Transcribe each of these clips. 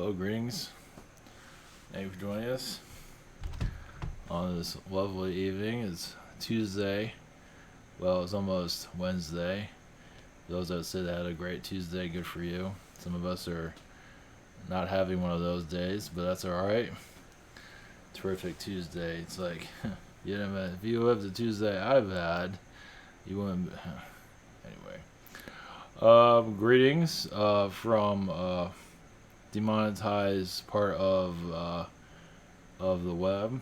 Hello, greetings. Thank you for joining us on this lovely evening. It's Tuesday. Well, it's almost Wednesday. Those that said they had a great Tuesday, good for you. Some of us are not having one of those days, but that's alright. Terrific Tuesday. It's like, you know, if you have the Tuesday I've had, you wouldn't. Anyway, greetings from demonetized part of the web.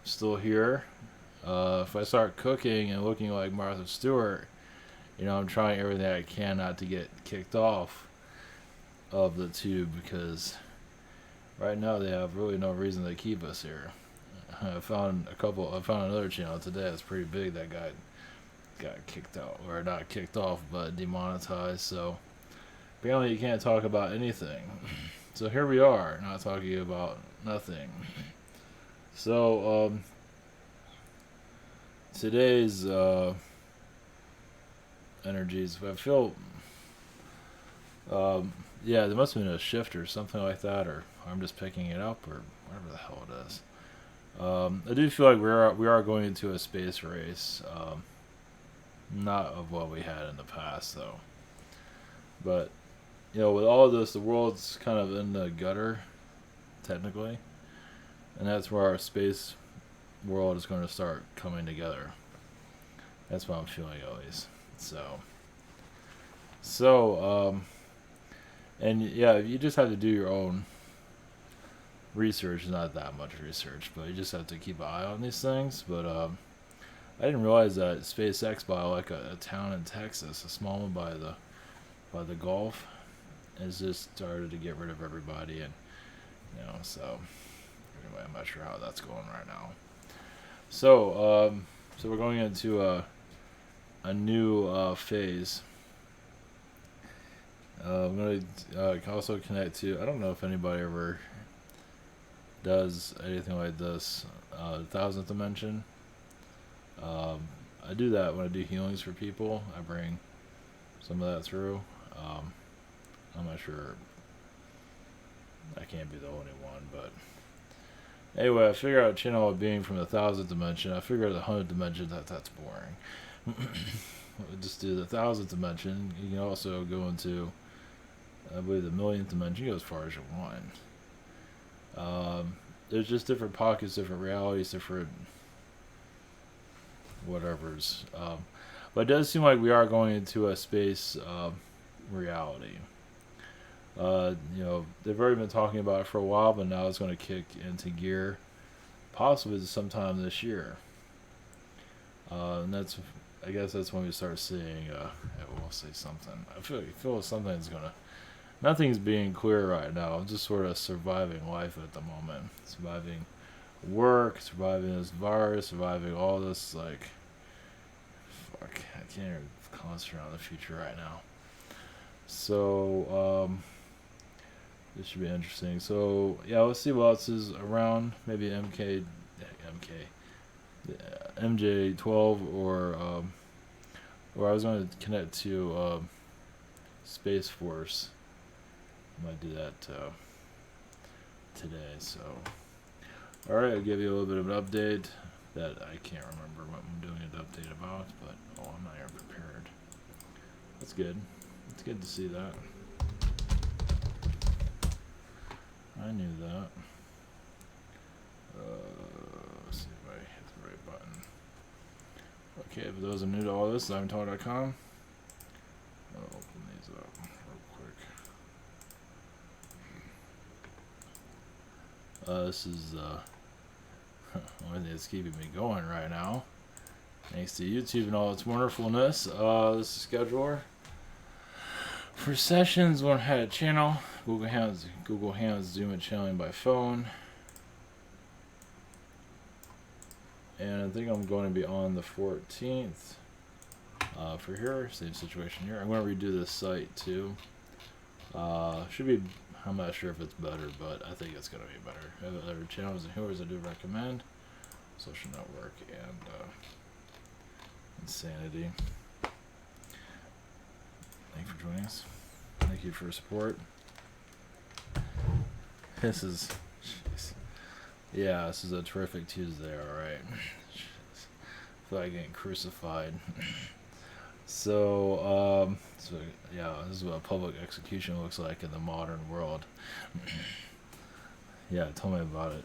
Still here. If I start cooking and looking like Martha Stewart, you know, I'm trying everything I can not to get kicked off of the tube, because right now they have really no reason to keep us here. I found another channel today that's pretty big that got kicked out, or not kicked off, but demonetized. So apparently you can't talk about anything. So here we are, not talking about nothing. So today's energies, I feel, yeah, there must have been a shift or something like that, or I'm just picking it up, or whatever the hell it is. I do feel like we are going into a space race, not of what we had in the past though. But you know, with all of this, the world's kind of in the gutter, technically, and that's where our space world is going to start coming together. That's what I'm feeling, at least. And yeah, you just have to do your own research. Not that much research, but you just have to keep an eye on these things. But I didn't realize that SpaceX bought like a town in Texas, a small one by the Gulf, has just started to get rid of everybody, and you know, so anyway, I'm not sure how that's going right now. So we're going into a new phase. I'm going to also connect to, I don't know if anybody ever does anything like this, the thousandth dimension. I do that when I do healings for people. I bring some of that through. I'm not sure. I can't be the only one, but anyway, I figure out channel a being from the thousandth dimension. I figure out the 100th dimension, that's boring. We'll just do the thousandth dimension. You can also go into, I believe, the millionth dimension. You go as far as you want. There's just different pockets, different realities, different whatevers. But it does seem like we are going into a space reality. You know, they've already been talking about it for a while, but now it's going to kick into gear, possibly sometime this year. And I guess that's when we start seeing. We'll say something. I feel something's gonna. Nothing's being clear right now. I'm just sort of surviving life at the moment, surviving work, surviving this virus, surviving all this. Like, fuck, I can't even concentrate on the future right now. So this should be interesting. So yeah, let's see what else is around. Maybe MJ12, or I was going to connect to Space Force. I might do that today. So all right, I'll give you a little bit of an update that I can't remember what I'm doing an update about, but I'm not even prepared. That's good. It's good to see that. I knew that. Let's see if I hit the right button. Okay, for those who are new to all this, I'mTalk.com. I'll open these up real quick. This is only thing that's keeping me going right now. Thanks to YouTube and all its wonderfulness. This is scheduler for sessions. One had a channel. Google Hands Zoom and channeling by phone. And I think I'm going to be on the 14th for here. Same situation here. I'm going to redo this site too. Should be, I'm not sure if it's better, but I think it's going to be better. I have other channels and viewers I do recommend. Social Network and Insanity. Thank you for joining us. Thank you for your support. This is, jeez. Yeah, this is a terrific Tuesday. All right. I feel like getting crucified. So yeah, this is what public execution looks like in the modern world. Yeah, tell me about it.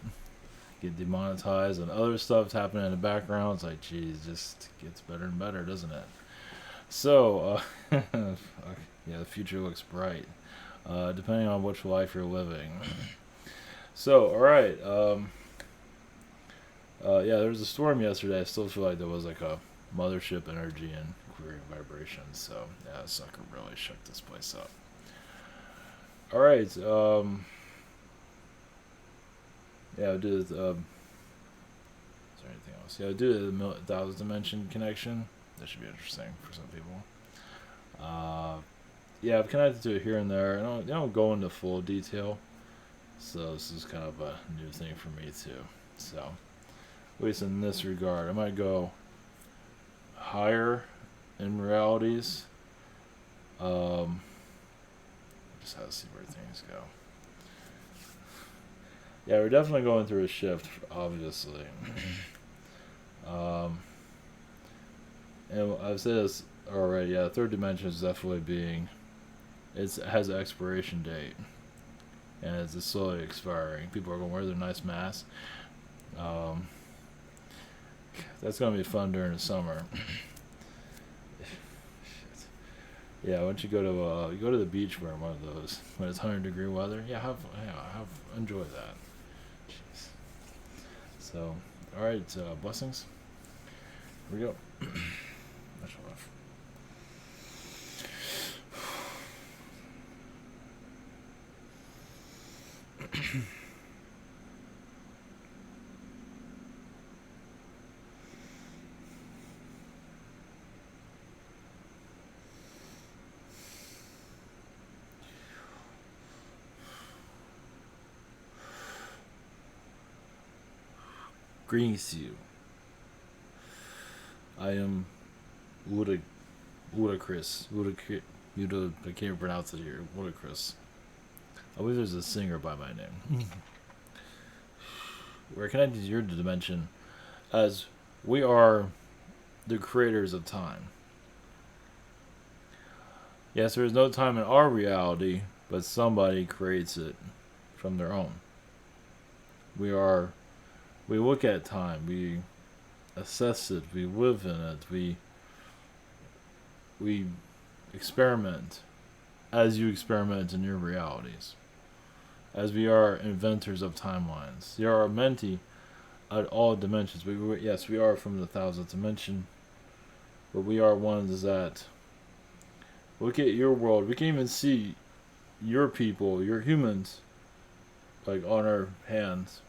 Get demonetized and other stuff's happening in the background. It's like, geez, just gets better and better, doesn't it? So, yeah, the future looks bright, depending on which life you're living. So, all right. Yeah, there was a storm yesterday. I still feel like there was like a mothership energy and query vibrations. So, yeah, that sucker really shook this place up. All right. Yeah, I'll do the. Is there anything else? Yeah, I'll do the thousand dimension connection. That should be interesting for some people. Yeah, I've connected to it here and there. I don't go into full detail, so this is kind of a new thing for me too. So, at least in this regard, I might go higher in realities. Just how to see where things go. Yeah, we're definitely going through a shift, obviously. And I've said this already. Yeah, the third dimension is definitely it has an expiration date, and it's slowly expiring. People are going to wear their nice masks. That's going to be fun during the summer. Yeah, once you go to the beach wearing one of those when it's 100-degree weather. Yeah, enjoy that. Jeez. So, all right, blessings. Here we go. Much love. Greetings to you. I am Ludacris. I can't pronounce it here. Ludacris. I believe there's a singer by my name. We're connected to your dimension as we are the creators of time. Yes, there is no time in our reality, but somebody creates it from their own. We look at time, we assess it, we live in it, we experiment as you experiment in your realities. As we are inventors of timelines. There are many at all dimensions. Yes, we are from the thousandth dimension, but we are ones that look at your world. We can even see your people, your humans, like on our hands,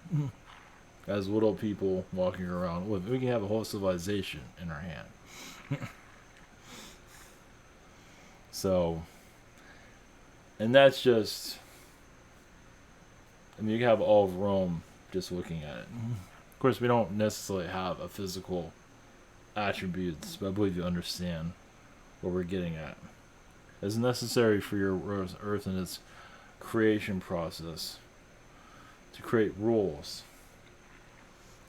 as little people walking around. We can have a whole civilization in our hand. So, and that's just, I mean, you can have all of Rome just looking at it. Of course, we don't necessarily have a physical attributes, but I believe you understand what we're getting at. It's necessary for your Earth and its creation process to create rules.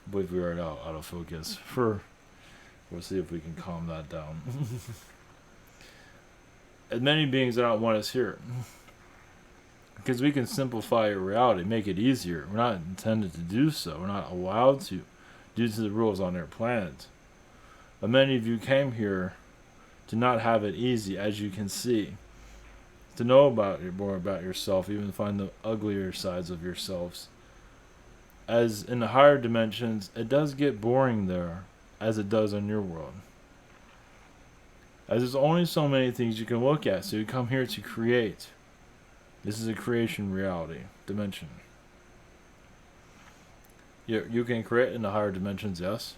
I believe we are now out of focus. We'll see if we can calm that down. And many beings do not want us here. Because we can simplify your reality, make it easier. We're not intended to do so. We're not allowed to, due to the rules on their planet. But many of you came here to not have it easy, as you can see. To know more about yourself, even find the uglier sides of yourselves. As in the higher dimensions, it does get boring there, as it does in your world. As there's only so many things you can look at, so you come here to create. This is a creation reality, dimension. You can create in the higher dimensions, yes.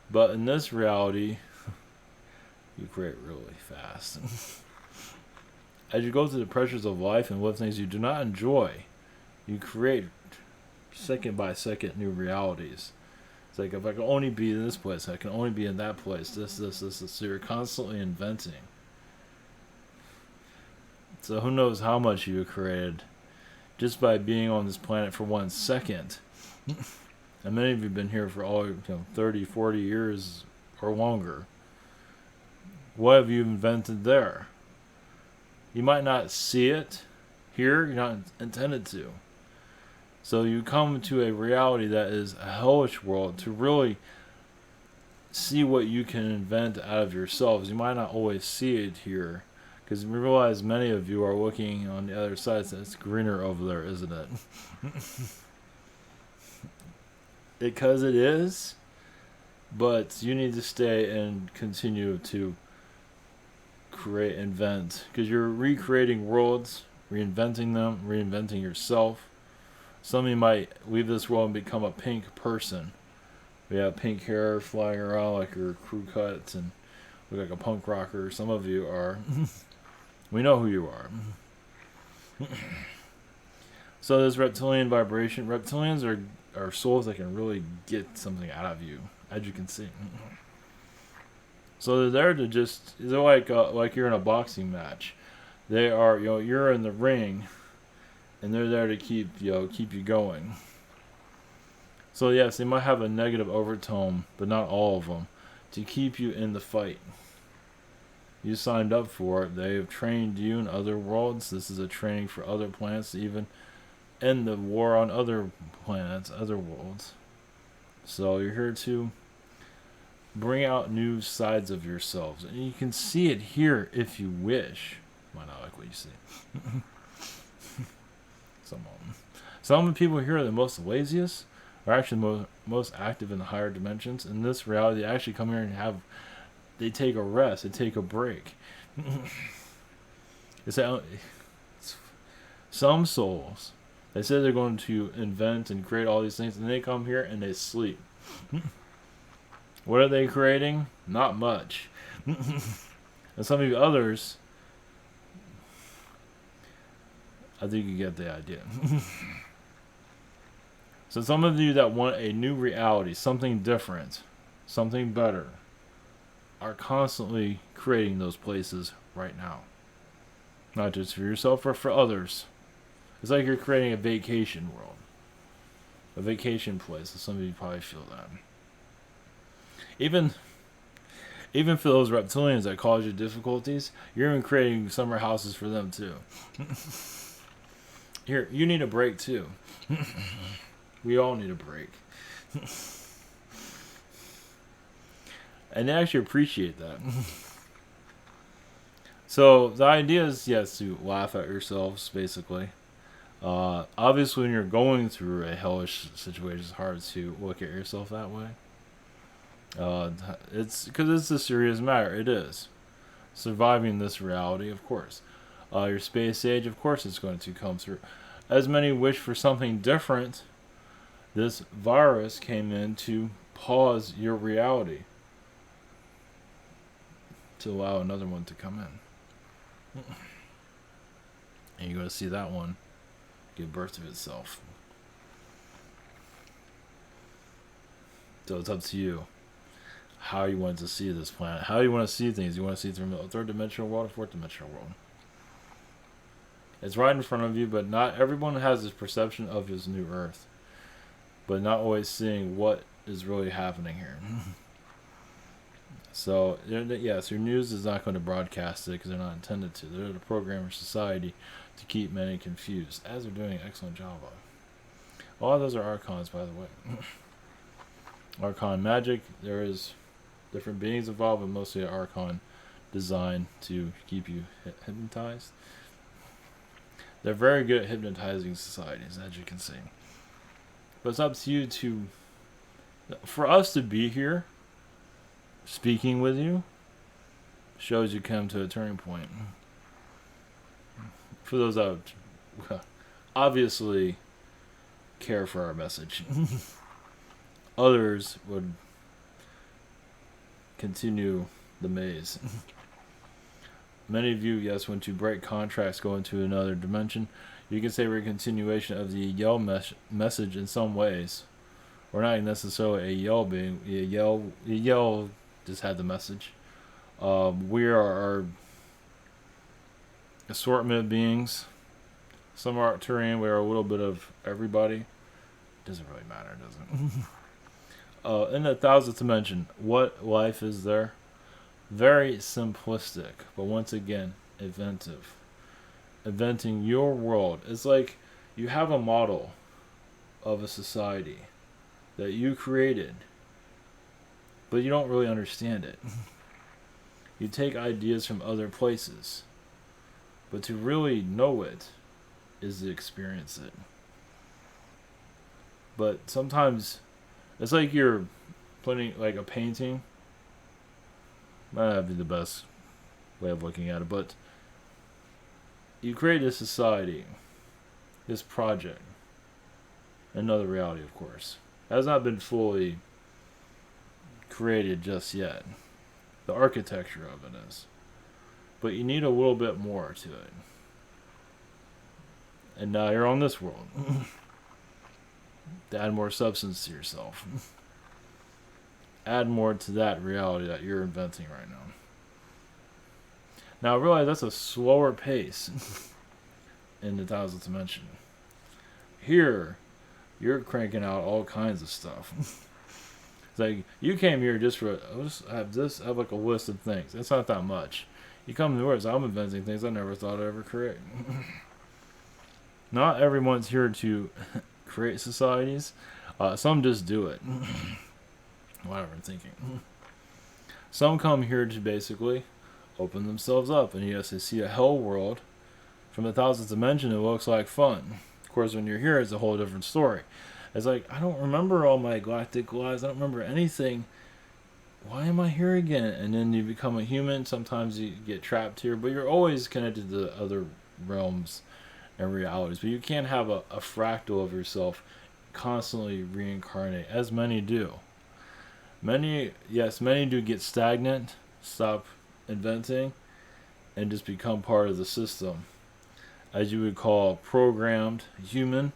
But in this reality, you create really fast. As you go through the pressures of life and live things you do not enjoy, you create second by second new realities. It's like, if I can only be in this place, I can only be in that place, this. So you're constantly inventing. So who knows how much you created just by being on this planet for 1 second. And many of you have been here for all 30, 40 years or longer. What have you invented there? You might not see it here, you're not intended to. So you come to a reality that is a hellish world to really see what you can invent out of yourselves. You might not always see it here, because we realize many of you are looking on the other side, so it's greener over there, isn't it? Because it is, but you need to stay and continue to invent, because you're recreating worlds, reinventing them, reinventing yourself. Some of you might leave this world and become a pink person. We have pink hair flying around like your crew cuts and look like a punk rocker. Some of you are. We know who you are. So this reptilian vibration, reptilians are souls that can really get something out of you, as you can see. So they're there to they're like you're in a boxing match. They are, you're in the ring, and they're there to keep you going. So yes, they might have a negative overtone, but not all of them, to keep you in the fight. You signed up for it. They have trained you in other worlds. This is a training for other planets to even end the war on other planets, other worlds. So you're here to bring out new sides of yourselves. And you can see it here if you wish. Might not like what you see. Some of the people here are the most laziest, are actually most active in the higher dimensions. In this reality, they actually come here and they take a rest, they take a break. Some souls, they say they're going to invent and create all these things, and they come here and they sleep. What are they creating? Not much. And some of you others, I think you get the idea. So some of you that want a new reality, something different, something better, are constantly creating those places right now. Not just for yourself, but for others. It's like you're creating a vacation world. A vacation place. So some of you probably feel that. Even for those reptilians that cause you difficulties, you're even creating summer houses for them too. Here, you need a break too. We all need a break. And they actually appreciate that. So the idea is, yes, to laugh at yourselves, basically. Obviously, when you're going through a hellish situation, it's hard to look at yourself that way. It's because it's a serious matter. It is. Surviving this reality, of course. Your space age, of course, it's going to come through. As many wish for something different, this virus came in to pause your reality, to allow another one to come in. And you're going to see that one give birth to itself. So it's up to you how you want to see this planet, how you want to see things. You want to see it through a third dimensional world or fourth dimensional world. It's right in front of you, but not everyone has this perception of his new Earth, but not always seeing what is really happening here. So, yes, your news is not going to broadcast it because they're not intended to. They're the programmer society to keep many confused, as they're doing an excellent job of. A lot of those are archons, by the way. Archon magic, there is different beings involved, but mostly archon designed to keep you hypnotized. They're very good at hypnotizing societies, as you can see. But it's up to you for us to be here, speaking with you, shows you come to a turning point. For those that obviously care for our message. Others would continue the maze. Many of you, yes, when to break contracts, go into another dimension. You can say we're a continuation of the yell message in some ways. We're not necessarily a yell being. A yell just had the message. We are our assortment of beings, Some terrain where a little bit of everybody. Doesn't really matter, does it? In the thousandth dimension, what life is there? Very simplistic, but once again, inventive. Inventing your world. It's like you have a model of a society that you created, but you don't really understand it. You take ideas from other places, but to really know it is to experience it. But sometimes it's like you're putting like a painting. Might not be the best way of looking at it, but you create this society, this project, another reality, of course, has not been fully created just yet. The architecture of it is. But you need a little bit more to it. And now you're on this world. To add more substance to yourself. Add more to that reality that you're inventing right now. Now I realize that's a slower pace in the thousandth dimension. Here, you're cranking out all kinds of stuff. It's like you came here just for I have like a list of things. It's not that much. You come to work, I'm inventing things I never thought I'd ever create. Not everyone's here to create societies. Some just do it. Whatever I'm thinking. Some come here to basically open themselves up, and yes, they see a hell world. From the thousandth dimension, it looks like fun. Of course, when you're here, it's a whole different story. It's like, I don't remember all my galactic lives. I don't remember anything. Why am I here again? And then you become a human. Sometimes you get trapped here, but you're always connected to other realms and realities. But you can't have a fractal of yourself constantly reincarnate, as many do. Many do get stagnant, stop inventing, and just become part of the system, as you would call programmed human.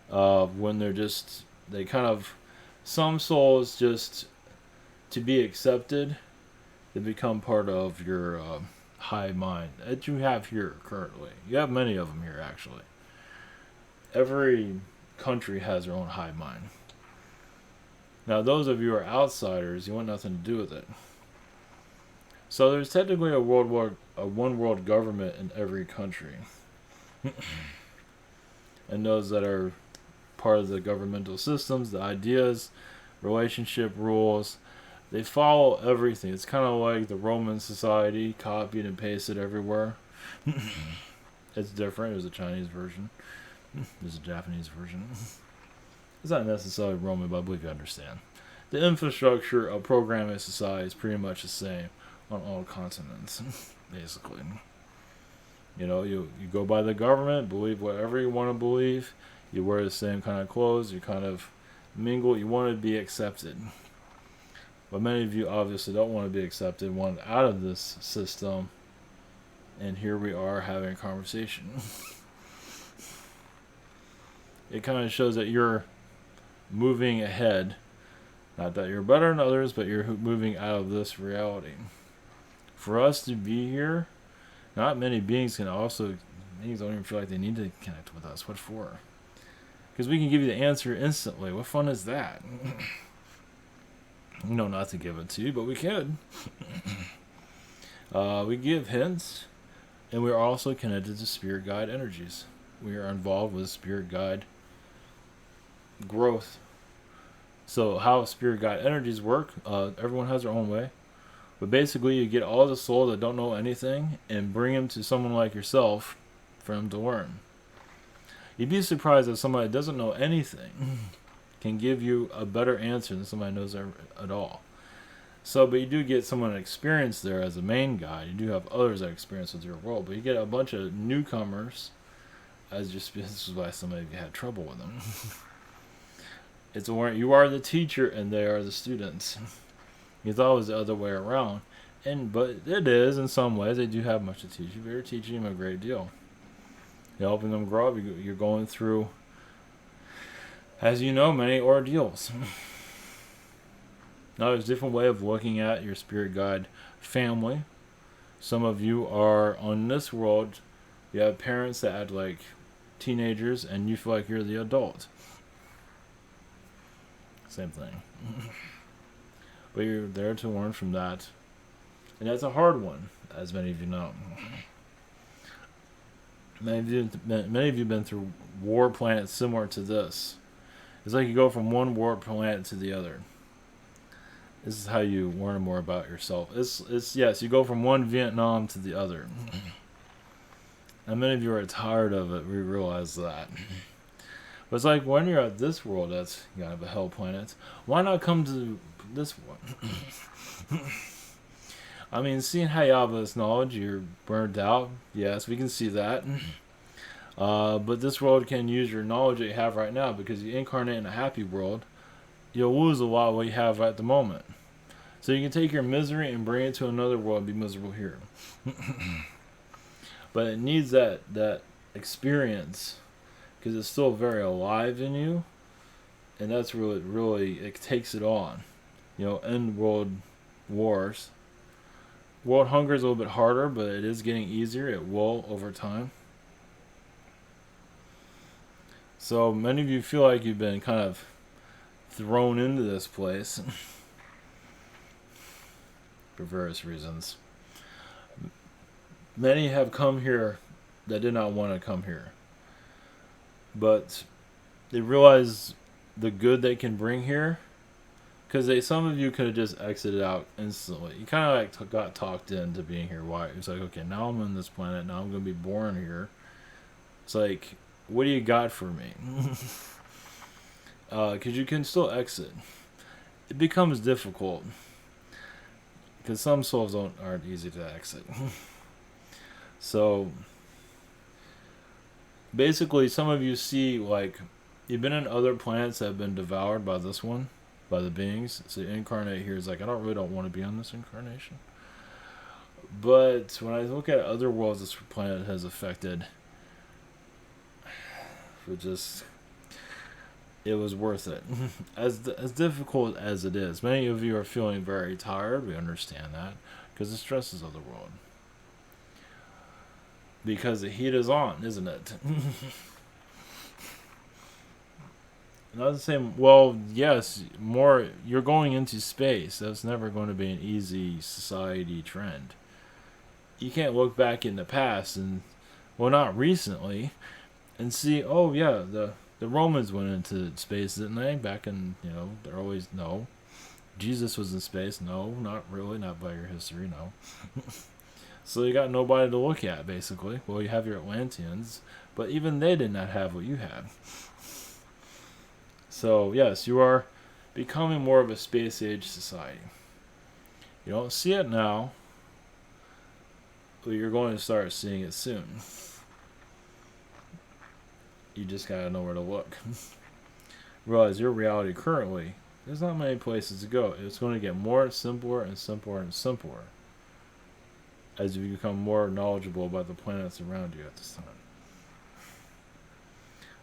When they kind of, some souls just to be accepted, they become part of your high mind that you have here currently. You have many of them here, actually. Every country has their own high mind. Now, those of you who are outsiders, you want nothing to do with it. So there's technically a one world government in every country. And those that are part of the governmental systems, the ideas, relationship rules, they follow everything. It's kind of like the Roman society, copied and pasted everywhere. It's different. There's a Chinese version. There's a Japanese version. It's not necessarily Roman, but I believe you understand. The infrastructure of programming society is pretty much the same on all continents, basically. You know, you go by the government, believe whatever you want to believe. You wear the same kind of clothes. You kind of mingle. You want to be accepted. But many of you obviously don't want to be accepted, want out of this system. And here we are having a conversation. It kind of shows that you're moving ahead. Not that you're better than others, but you're moving out of this reality. For us to be here, not many beings don't even feel like they need to connect with us. What for? Because we can give you the answer instantly. What fun is that? We know not to give it to you, but we could. We give hints, and we're also connected to spirit guide energies. We are involved with spirit guide growth. So how spirit guide energies work, everyone has their own way. But basically, you get all the souls that don't know anything and bring them to someone like yourself for them to learn. You'd be surprised that somebody that doesn't know anything can give you a better answer than somebody knows at all. So, but you do get someone experienced there as a main guide. You do have others that experience with your world, but you get a bunch of newcomers. This is why some of you had trouble with them. You are the teacher and they are the students. You thought it was the other way around, but it is in some ways. They do have much to teach you, but you're teaching them a great deal. You're helping them grow up. You're going through, as you know, many ordeals. Now, there's a different way of looking at your spirit guide family. Some of you are on this world. You have parents that act like teenagers and you feel like you're the adult. Same thing. But you're there to learn from that. And that's a hard one, as many of you know. Many of you have been through war planets similar to this. It's like you go from one war planet to the other. This is how you learn more about yourself. It's yes, you go from one Vietnam to the other. And many of you are tired of it. We realize that. But it's like when you're at this world that's kind of a hell planet, why not come to this one? I mean, seeing how you have this knowledge, you're burned out. Yes, we can see that. But this world can use your knowledge that you have right now, because you incarnate in a happy world, you'll lose a lot of what you have at the moment. So you can take your misery and bring it to another world and be miserable here. But it needs that experience, because it's still very alive in you, and that's really it takes it on. End world wars. World hunger is a little bit harder, but it is getting easier. It will over time. So many of you feel like you've been kind of thrown into this place for various reasons. Many have come here that did not want to come here, but they realize the good they can bring here, because some of you could have just exited out instantly. You kind of like got talked into being here. Why? It's like, okay, now I'm on this planet. Now I'm going to be born here. It's like, what do you got for me? Because you can still exit. It becomes difficult, because some souls aren't easy to exit. So basically, some of you see, like, you've been in other planets that have been devoured by this one, by the beings. So you incarnate here is like, I don't want to be on this incarnation. But when I look at other worlds this planet has affected, it was worth it. As difficult as it is. Many of you are feeling very tired. We understand that, because the stresses of the world. Because the heat is on, isn't it? Not the same. Well, yes, you're going into space. That's never going to be an easy society trend. You can't look back in the past and, well, not recently, and see, oh yeah, the Romans went into space, didn't they? Back in, they're always, no. Jesus was in space. No, not really, not by your history, no. So you got nobody to look at, basically. Well, you have your Atlanteans, but even they did not have what you had. So, yes, you are becoming more of a space-age society. You don't see it now, but you're going to start seeing it soon. You just gotta know where to look. Realize your reality currently, there's not many places to go. It's going to get more simpler and simpler and simpler as you become more knowledgeable about the planets around you at this time.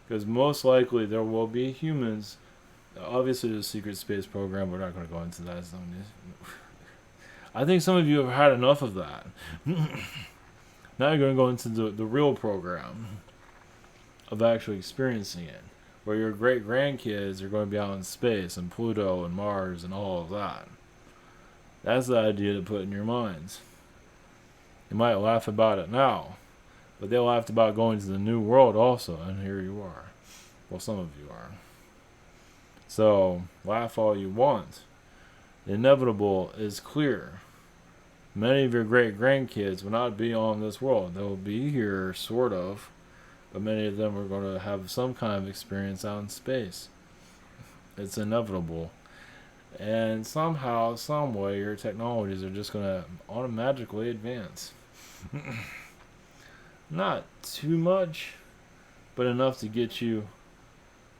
Because most likely there will be humans. Obviously, the secret space program, we're not going to go into that. I think some of you have had enough of that. Now you're going to go into the real program of actually experiencing it, where your great-grandkids are going to be out in space and Pluto and Mars and all of that. That's the idea to put in your minds. You might laugh about it now, but they laughed about going to the new world also, and here you are. Well, some of you are. So, laugh all you want. The inevitable is clear. Many of your great-grandkids will not be on this world. They'll be here, sort of, but many of them are going to have some kind of experience out in space. It's inevitable. And somehow, some way, your technologies are just going to automatically advance. Not too much, but enough to get you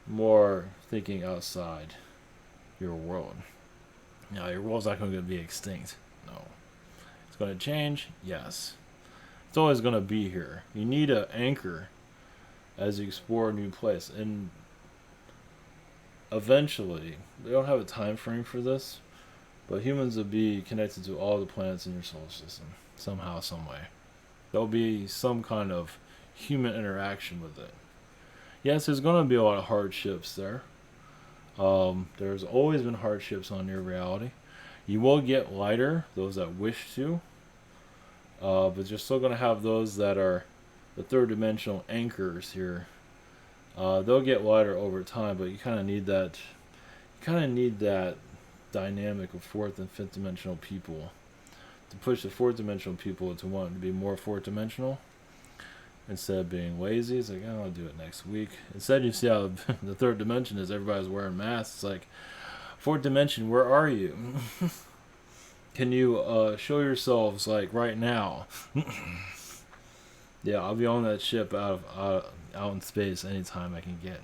more thinking outside your world. Now, your world's not going to be extinct. No. It's going to change? Yes. It's always going to be here. You need an anchor as you explore a new place. And eventually, they don't have a time frame for this, but humans will be connected to all the planets in your solar system, somehow, some way. There'll be some kind of human interaction with it. Yes, there's going to be a lot of hardships there. There's always been hardships on your reality. You will get lighter, those that wish to, but you're still going to have those that are the third dimensional anchors here. They'll get lighter over time, but you kind of need that. You kind of need that dynamic of fourth and fifth dimensional people to push the fourth dimensional people to want to be more fourth dimensional instead of being lazy. It's like, oh, I'll do it next week. Instead, you see how the third dimension is. Everybody's wearing masks. It's like, fourth dimension, where are you? Can you show yourselves like right now? Yeah, I'll be on that ship out in space anytime I can get.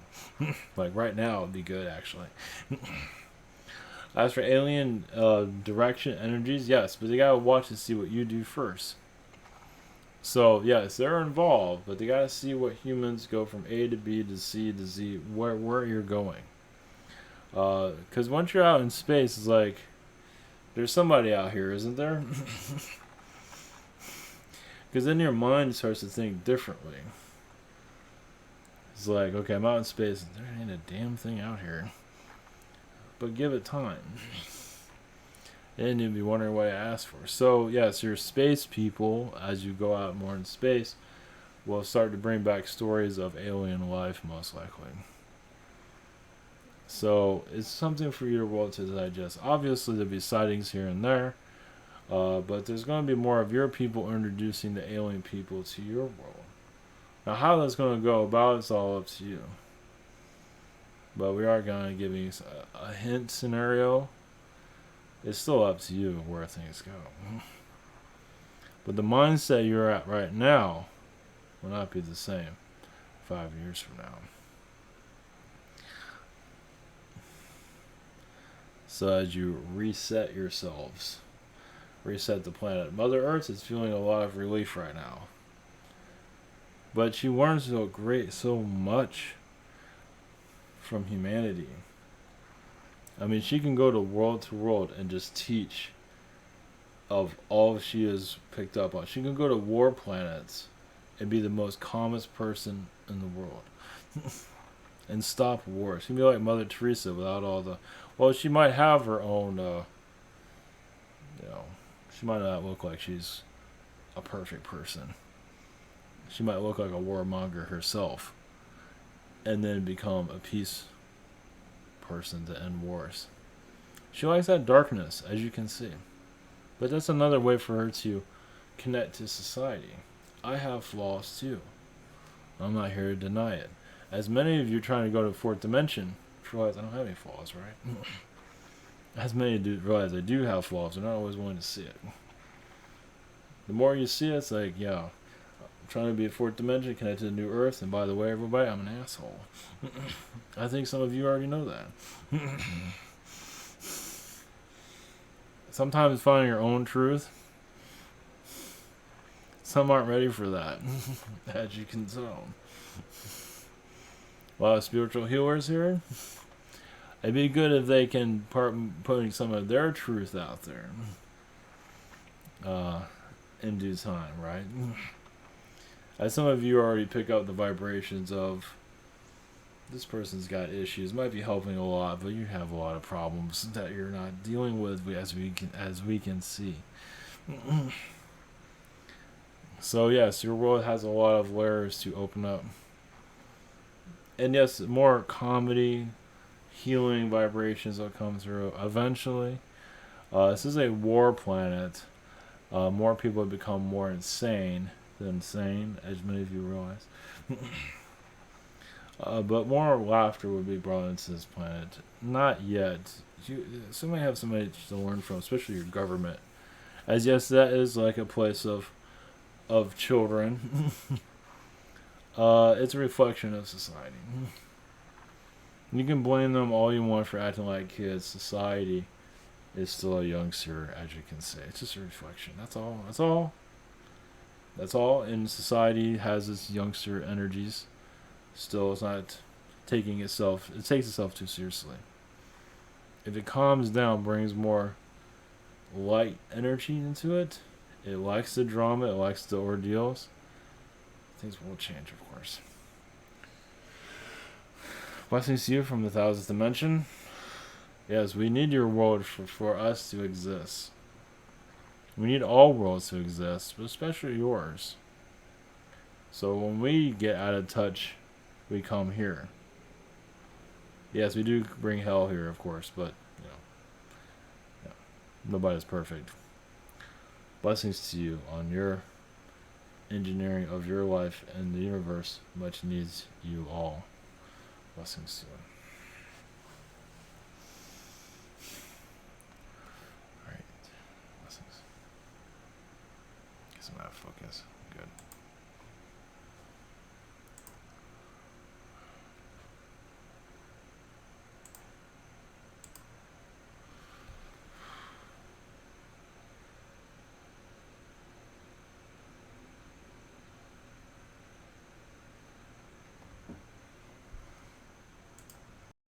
Like right now would be good actually. As for alien direction energies, yes, but they gotta watch and see what you do first. So yes, they're involved, but they gotta see what humans go from A to B to C to Z, where you're going. Because once you're out in space, it's like there's somebody out here, isn't there? Because then your mind starts to think differently. It's like, okay, I'm out in space, and there ain't a damn thing out here. But give it time. And you'll be wondering what I asked for. So, yes, your space people, as you go out more in space, will start to bring back stories of alien life, most likely. So, it's something for your world to digest. Obviously, there'll be sightings here and there. But there's going to be more of your people introducing the alien people to your world. Now, how that's going to go about, it's all up to you. But we are going to give you a hint scenario. It's still up to you where things go. But the mindset you're at right now will not be the same 5 years from now. So as you reset yourselves, reset the planet. Mother Earth is feeling a lot of relief right now. But she learns so much from humanity. I mean, she can go to world and just teach of all she has picked up on. She can go to war planets and be the most calmest person in the world. And stop wars. She can be like Mother Teresa without all the... Well, she might have her own... she might not look like she's a perfect person. She might look like a warmonger herself. And then become a peace person to end wars. She likes that darkness, as you can see. But that's another way for her to connect to society. I have flaws too. I'm not here to deny it. As many of you trying to go to the fourth dimension realize I don't have any flaws, right? As many do realize I do have flaws, they're not always willing to see it. The more you see it, it's like, yeah, I'm trying to be a fourth dimension, connected to the new earth, and by the way, everybody, I'm an asshole. I think some of you already know that. Sometimes finding your own truth, some aren't ready for that, as you can tell. A lot of spiritual healers here. It'd be good if they can putting some of their truth out there in due time, right? As some of you already pick up the vibrations of this person's got issues, might be helping a lot, but you have a lot of problems that you're not dealing with, as we can see. So yes, your world has a lot of layers to open up. And yes, more comedy, healing vibrations will come through eventually. This is a war planet. More people have become more insane than sane, as many of you realize. But more laughter would be brought into this planet. Not yet. Somebody have somebody to learn from, especially your government. As yes, that is like a place of children. It's a reflection of society. You can blame them all you want for acting like kids. Society is still a youngster, as you can say. It's just a reflection. That's all. And society has its youngster energies. Still, it's not taking itself. It takes itself too seriously. If it calms down, brings more light energy into it. It likes the drama. It likes the ordeals. Things will change, of course. Blessings to you from the thousandth dimension. Yes, we need your world for us to exist. We need all worlds to exist, but especially yours. So when we get out of touch, we come here. Yes, we do bring hell here, of course, but you know, yeah, nobody's perfect. Blessings to you on your engineering of your life and the universe, much needs you all. Blessings to you. Alright. Blessings. Guess I'm out of focus. Good.